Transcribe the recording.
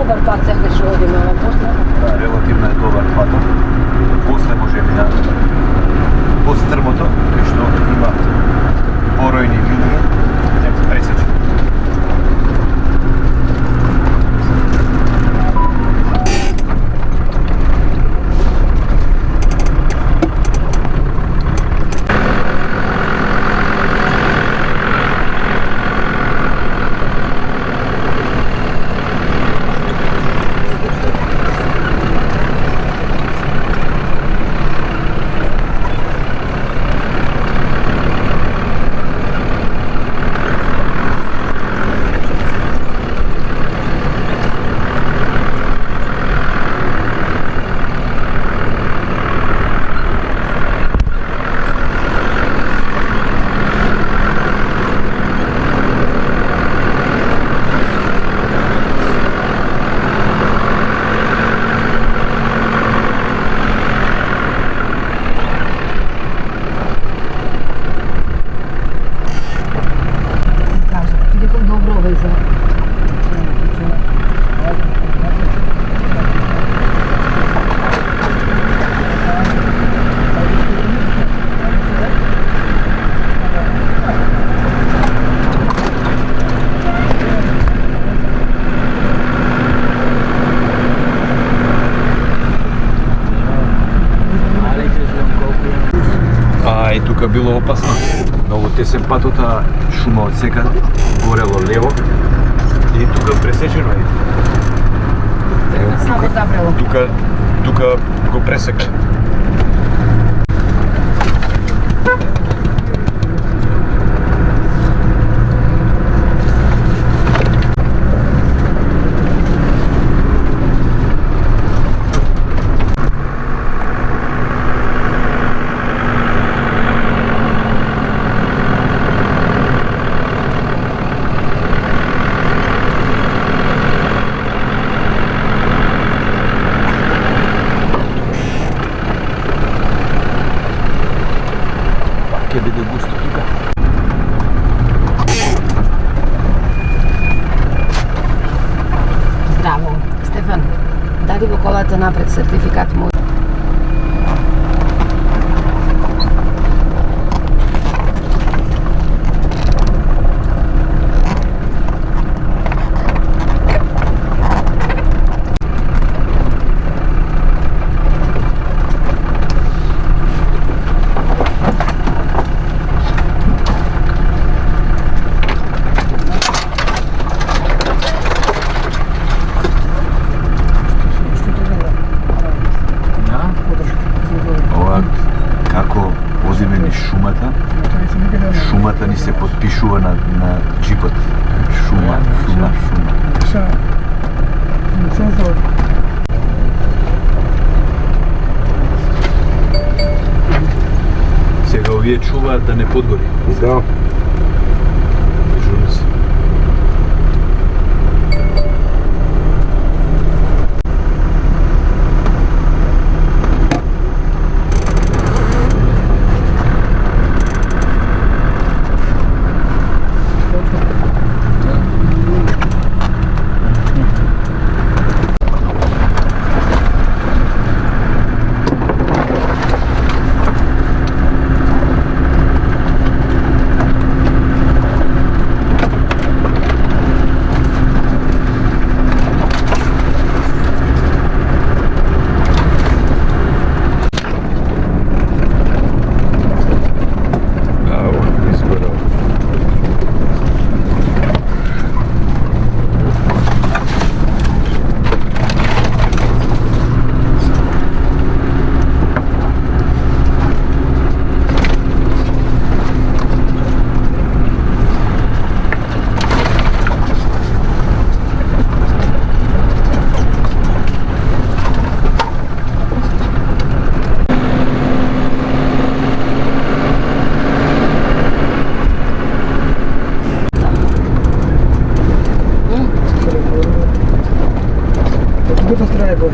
dobar pad ceha što ovdje malo posle. Da, relativno je dobar pad. Posle može mi na postrmoto, što ima porojni linije, nek se presjeći. I тука било опасно, многу тесен патота, шума од секаде, горело лево и тука пресечено е. Слабо забрело. Тука го пресека. Ќе биде густо тука. Здраво. Стефан, дади го колата напред сертификат му. Шумата ни се подпишува на джипот. Шума. Сега овие чуваат да не подгори. Да. Журни се. Quantas trevas,